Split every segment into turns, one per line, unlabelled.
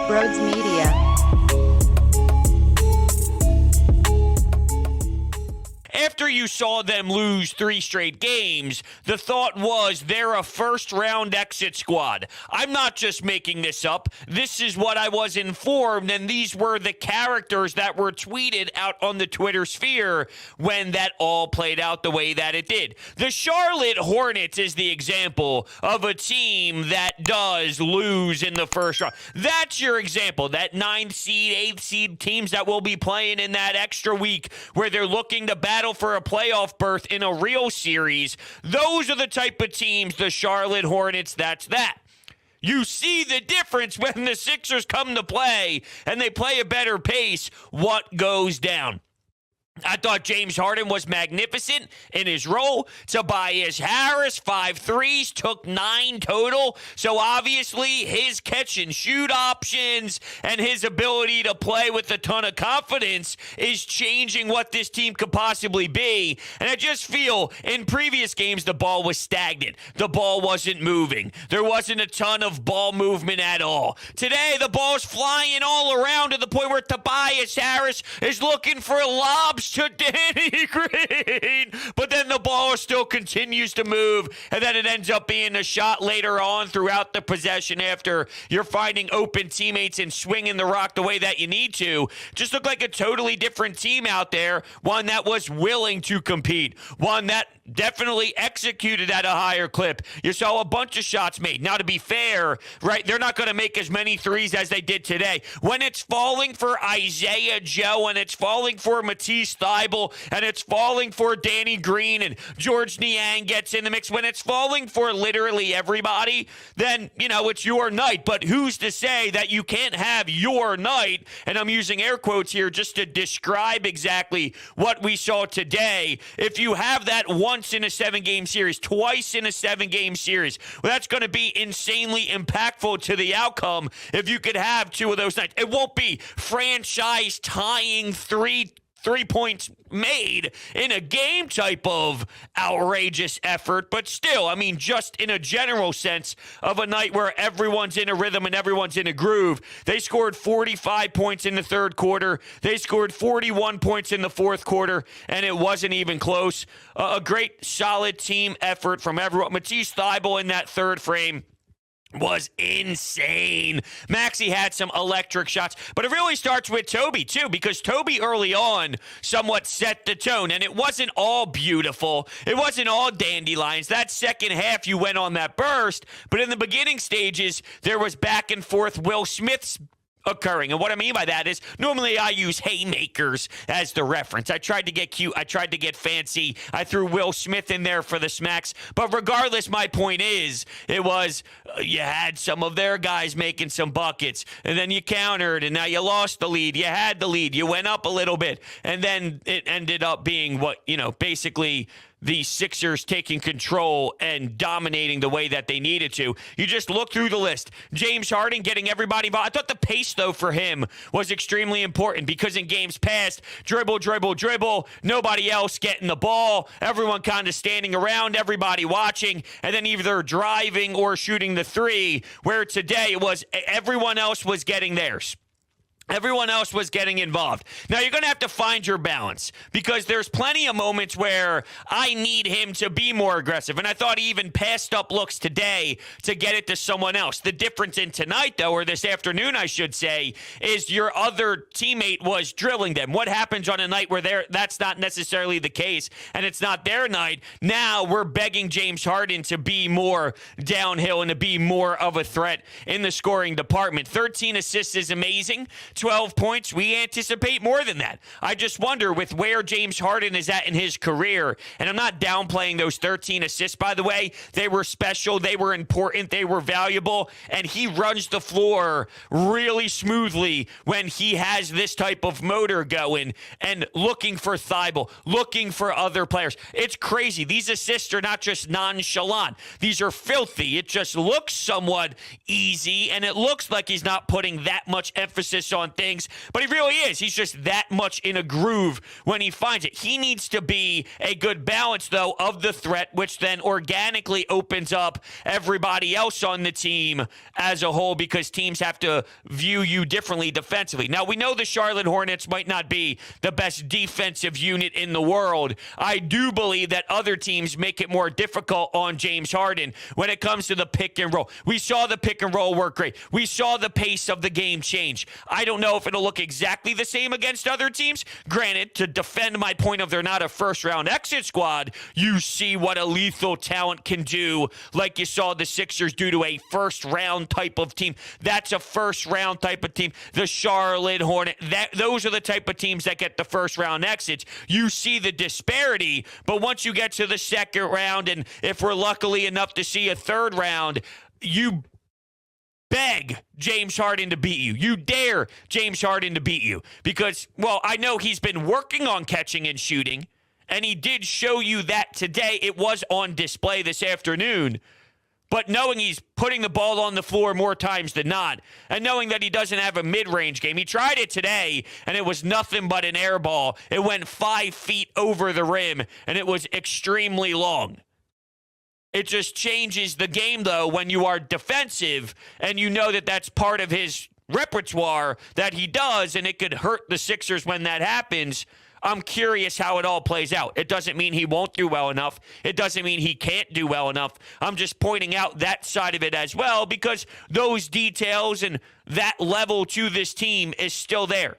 Brodes Media.
After you saw them lose 3 straight games, the thought was they're a first-round exit squad. I'm not just making this up. This is what I was informed, and these were the characters that were tweeted out on the Twitter sphere when that all played out the way that it did. The Charlotte Hornets is the example of a team that does lose in the first round. That's your example, that 9th seed, 8th seed teams that will be playing in that extra week where they're looking to battle for a playoff berth in a real series. Those are the type of teams, the Charlotte Hornets, that's that. You see the difference when the Sixers come to play and they play a better pace, what goes down. I thought James Harden was magnificent in his role. Tobias Harris, 5 threes, took 9 total. So obviously his catch and shoot options and his ability to play with a ton of confidence is changing what this team could possibly be. And I just feel in previous games the ball was stagnant. The ball wasn't moving. There wasn't a ton of ball movement at all. Today the ball's flying all around to the point where Tobias Harris is looking for lobs to Danny Green, but then the ball still continues to move, and then it ends up being a shot later on throughout the possession after you're finding open teammates and swinging the rock the way that you need to. Just looked like a totally different team out there, one that was willing to compete, one that definitely executed at a higher clip. You saw a bunch of shots made. Now, to be fair, right, they're not going to make as many threes as they did today. When it's falling for Isaiah Joe and it's falling for Matisse Thybulle and it's falling for Danny Green and George Niang gets in the mix, when it's falling for literally everybody, then, you know, it's your night. But who's to say that you can't have your night? And I'm using air quotes here just to describe exactly what we saw today. If you have that once in a 7-game series, twice in a 7-game series, well, that's going to be insanely impactful to the outcome if you could have 2 of those nights. It won't be franchise tying 3 points made in a game type of outrageous effort, but still, I mean, just in a general sense of a night where everyone's in a rhythm and everyone's in a groove. They scored 45 points in the third quarter. They scored 41 points in the fourth quarter, and it wasn't even close. A great, solid team effort from everyone. Matisse Thybulle in that third frame was insane. Maxey had some electric shots, but it really starts with Toby too, because Toby early on somewhat set the tone, and it wasn't all beautiful. It wasn't all dandelions. That second half you went on that burst, but in the beginning stages there was back and forth Will Smith's occurring. And what I mean by that is normally I use haymakers as the reference. I tried to get cute. I tried to get fancy. I threw Will Smith in there for the smacks. But regardless, my point is it was you had some of their guys making some buckets, and then you countered, and now you lost the lead. You had the lead. You went up a little bit, and then it ended up being what, you know, basically the Sixers taking control and dominating the way that they needed to. You just look through the list. James Harden getting everybody involved. I thought the pace, though, for him was extremely important because in games past, dribble, dribble, dribble, nobody else getting the ball, everyone kind of standing around, everybody watching, and then either driving or shooting the three, where today it was everyone else was getting theirs. Everyone else was getting involved. Now, you're going to have to find your balance because there's plenty of moments where I need him to be more aggressive. And I thought he even passed up looks today to get it to someone else. The difference in tonight, though, or this afternoon, I should say, is your other teammate was drilling them. What happens on a night where that's not necessarily the case and it's not their night? Now we're begging James Harden to be more downhill and to be more of a threat in the scoring department. 13 assists is amazing. 12 points, we anticipate more than that. I just wonder with where James Harden is at in his career, and I'm not downplaying those 13 assists, by the way. They were special, they were important, they were valuable, and he runs the floor really smoothly when he has this type of motor going and looking for Thybulle, looking for other players. It's crazy. These assists are not just nonchalant. These are filthy. It just looks somewhat easy, and it looks like he's not putting that much emphasis on on things, but he really is. He's just that much in a groove when he finds it. He needs to be a good balance, though, of the threat, which then organically opens up everybody else on the team as a whole, because teams have to view you differently defensively. Now, we know the Charlotte Hornets might not be the best defensive unit in the world. I do believe that other teams make it more difficult on James Harden when it comes to the pick and roll. We saw the pick and roll work great. We saw the pace of the game change. I don't know if it'll look exactly the same against other teams. Granted, to defend my point of they're not a first-round exit squad, you see what a lethal talent can do, like you saw the Sixers do to a first-round type of team. That's a first-round type of team. The Charlotte Hornets, those are the type of teams that get the first-round exits. You see the disparity, but once you get to the second round, and if we're lucky enough to see a third round, you beg James Harden to beat you. You dare James Harden to beat you because, well, I know he's been working on catching and shooting, and he did show you that today. It was on display this afternoon. But knowing he's putting the ball on the floor more times than not, and knowing that he doesn't have a mid-range game, he tried it today, and it was nothing but an air ball. It went 5 feet over the rim, and it was extremely long. It just changes the game, though, when you are defensive, and you know that that's part of his repertoire that he does, and it could hurt the Sixers when that happens. I'm curious how it all plays out. It doesn't mean he won't do well enough. It doesn't mean he can't do well enough. I'm just pointing out that side of it as well, because those details and that level to this team is still there.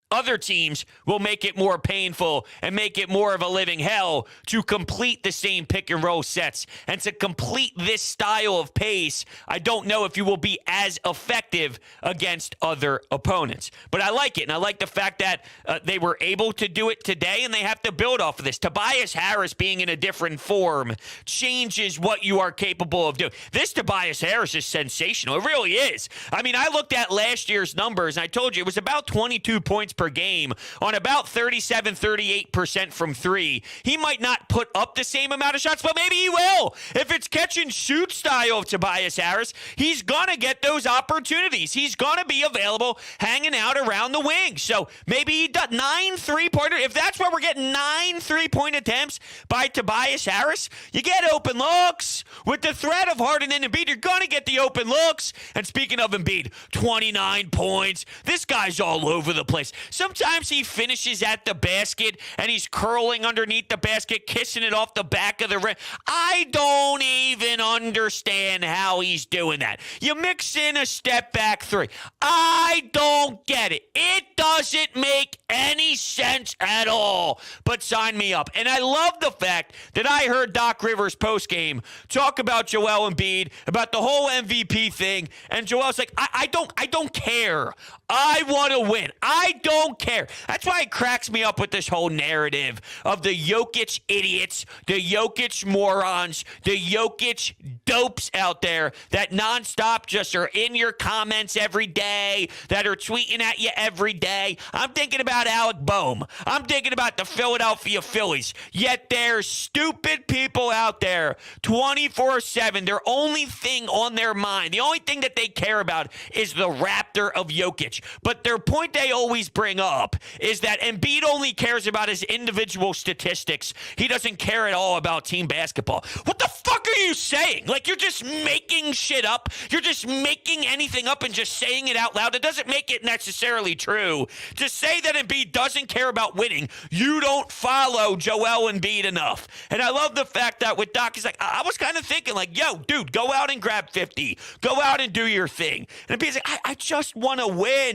Other teams will make it more painful and make it more of a living hell to complete the same pick and roll sets. And to complete this style of pace, I don't know if you will be as effective against other opponents. But I like it, and I like the fact that they were able to do it today, and they have to build off of this. Tobias Harris being in a different form changes what you are capable of doing. This Tobias Harris is sensational. It really is. I mean, I looked at last year's numbers, and I told you it was about 22 points per game on about 37-38% from three. He might not put up the same amount of shots, but maybe he will. If it's catch and shoot style of Tobias Harris, he's going to get those opportunities. He's going to be available hanging out around the wing. So maybe he does 9 3-pointer. If that's where we're getting 9 3-point attempts by Tobias Harris, you get open looks. With the threat of Harden and Embiid, you're going to get the open looks. And speaking of Embiid, 29 points. This guy's all over the place. Sometimes he finishes at the basket and he's curling underneath the basket, kissing it off the back of the rim. I don't even understand how he's doing that. You mix in a step back three. I don't get it. It doesn't make any sense at all. But sign me up. And I love the fact that I heard Doc Rivers postgame talk about Joel Embiid, about the whole MVP thing, and Joel's like, I don't care. I want to win. I don't care. That's why it cracks me up with this whole narrative of the Jokic idiots, the Jokic morons, the Jokic dopes out there that nonstop just are in your comments every day, that are tweeting at you every day. I'm thinking about Alec Boehm. I'm thinking about the Philadelphia Phillies. Yet there's stupid people out there 24/7. Their only thing on their mind, the only thing that they care about is the Raptor of Jokic. But their point they always bring up is that Embiid only cares about his individual statistics. He doesn't care at all about team basketball. What the fuck are you saying? Like, you're just making shit up. You're just making anything up and just saying it out loud. It doesn't make it necessarily true. To say that Embiid doesn't care about winning, you don't follow Joel Embiid enough. And I love the fact that with Doc, he's like, I was kind of thinking like, yo, dude, go out and grab 50. Go out and do your thing. And Embiid's like, I just want to win.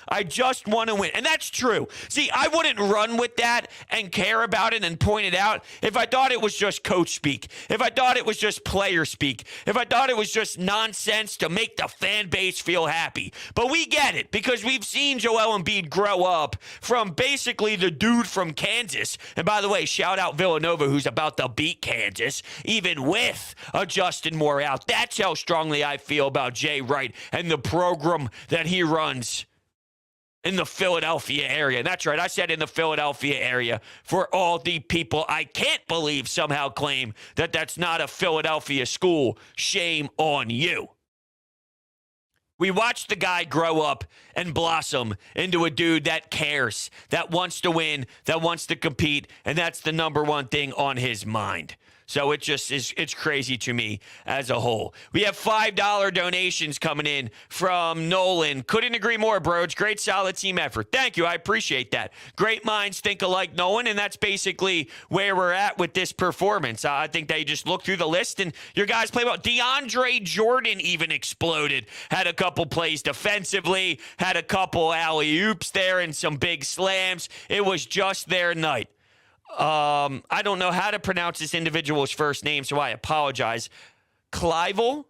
I just want to win. And that's true. See, I wouldn't run with that and care about it and point it out if I thought it was just coach speak, if I thought it was just player speak, if I thought it was just nonsense to make the fan base feel happy. But we get it because we've seen Joel Embiid grow up from basically the dude from Kansas. And by the way, shout out Villanova, who's about to beat Kansas, even with a Justin Moore out. That's how strongly I feel about Jay Wright and the program that he runs in the Philadelphia area. And that's right, I said in the Philadelphia area for all the people I can't believe somehow claim that that's not a Philadelphia school. Shame on you. We watched the guy grow up and blossom into a dude that cares, that wants to win, that wants to compete, and that's the number one thing on his mind. So it just is, it's crazy to me as a whole. We have $5 donations coming in from Nolan. Couldn't agree more, Brodes. Great, solid team effort. Thank you. I appreciate that. Great minds think alike, Nolan, and that's basically where we're at with this performance. I think that you just look through the list and your guys play well. DeAndre Jordan even exploded. Had a couple plays defensively, had a couple alley-oops there and some big slams. It was just their night. I don't know how to pronounce this individual's first name, so I apologize. Clivel?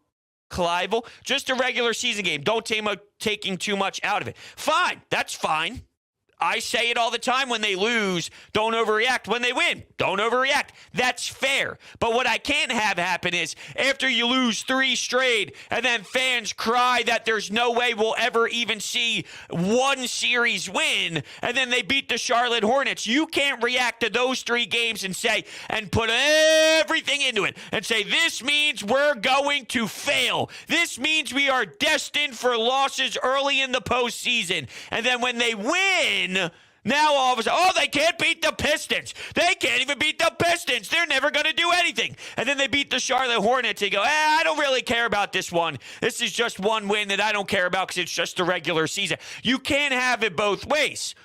Just a regular season game. Don't taking too much out of it. Fine. That's fine. I say it all the time when they lose, don't overreact. When they win, don't overreact. That's fair. But what I can't have happen is after you lose 3 straight and then fans cry that there's no way we'll ever even see one series win, and then they beat the Charlotte Hornets. You can't react to those 3 games and say, and put everything into it and say, this means we're going to fail. This means we are destined for losses early in the postseason. And then when they win, now all of a sudden, they can't beat the Pistons. They can't even beat the Pistons. They're never going to do anything. And then they beat the Charlotte Hornets. They go, I don't really care about this one. This is just one win that I don't care about because it's just a regular season. You can't have it both ways.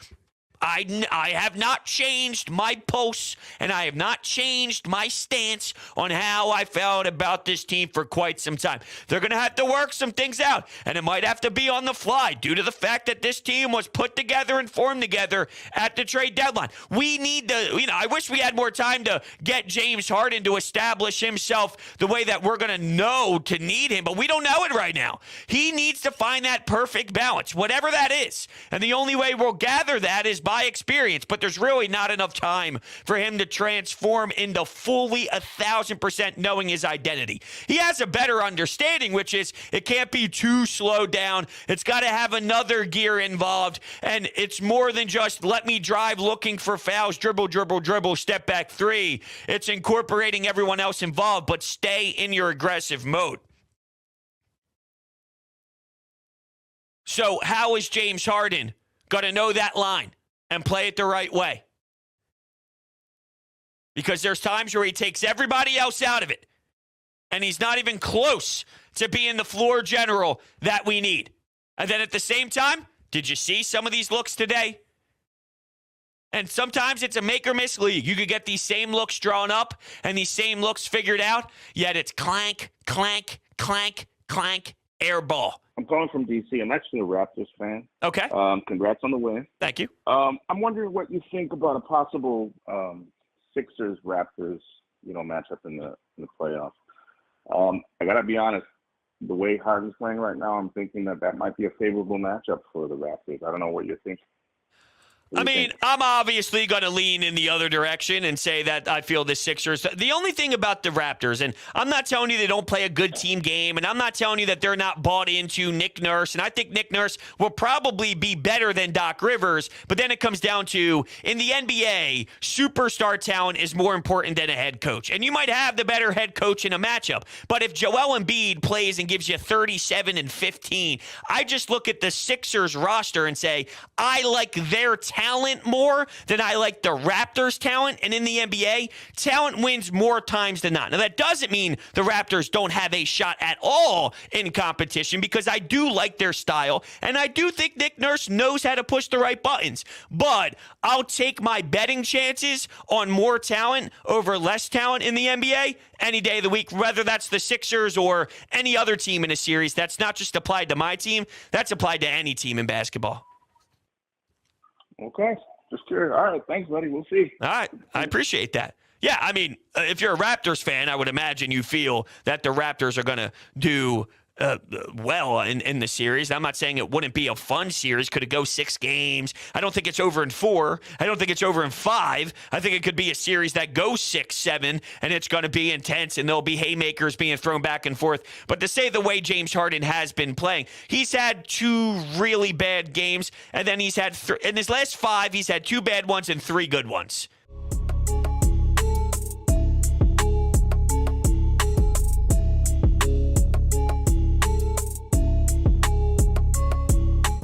I have not changed my posts, and I have not changed my stance on how I felt about this team for quite some time. They're going to have to work some things out, and it might have to be on the fly due to the fact that this team was put together and formed together at the trade deadline. We need to, I wish we had more time to get James Harden to establish himself the way that we're going to know to need him, but we don't know it right now. He needs to find that perfect balance, whatever that is, and the only way we'll gather that is by experience, but there's really not enough time for him to transform into fully 1,000% knowing his identity. He has a better understanding, which is it can't be too slowed down. It's got to have another gear involved, and it's more than just let me drive looking for fouls, dribble, step back 3. It's incorporating everyone else involved, but stay in your aggressive mode. So how is James Harden going to know that line and play it the right way? Because there's times where he takes everybody else out of it, and he's not even close to being the floor general that we need. And then at the same time, did you see some of these looks today? And sometimes it's a make-or-miss league. You could get these same looks drawn up and these same looks figured out, yet it's clank, clank, clank, clank, air ball.
I'm calling from D.C. I'm actually a Raptors fan.
Okay.
Congrats on the win.
Thank you.
I'm wondering what you think about a possible Sixers-Raptors, matchup in the playoffs. I got to be honest, the way Harden's playing right now, I'm thinking that might be a favorable matchup for the Raptors. I don't know what you're thinking.
I'm obviously going to lean in the other direction and say that I feel the Sixers. The only thing about the Raptors, and I'm not telling you they don't play a good team game, and I'm not telling you that they're not bought into Nick Nurse, and I think Nick Nurse will probably be better than Doc Rivers, but then it comes down to, in the NBA, superstar talent is more important than a head coach. And you might have the better head coach in a matchup, but if Joel Embiid plays and gives you 37 and 15, I just look at the Sixers roster and say, I like their talent more than I like the Raptors' talent. And in the NBA, talent wins more times than not. Now, that doesn't mean the Raptors don't have a shot at all in competition, because I do like their style, and I do think Nick Nurse knows how to push the right buttons. But I'll take my betting chances on more talent over less talent in the NBA any day of the week, whether that's the Sixers or any other team in a series. That's not just applied to my team. That's applied to any team in basketball.
Okay. Just curious. All right. Thanks, buddy. We'll see.
All right. I appreciate that. Yeah, I mean, if you're a Raptors fan, I would imagine you feel that the Raptors are going to do well in the series. I'm not saying it wouldn't be a fun series. Could it go 6 games? I don't think it's over in 4. I don't think it's over in 5. I think it could be a series that goes 6, 7, and it's going to be intense, and there'll be haymakers being thrown back and forth. But to say the way James Harden has been playing, he's had 2 really bad games, and then he's had in his last 5, he's had 2 bad ones and 3 good ones.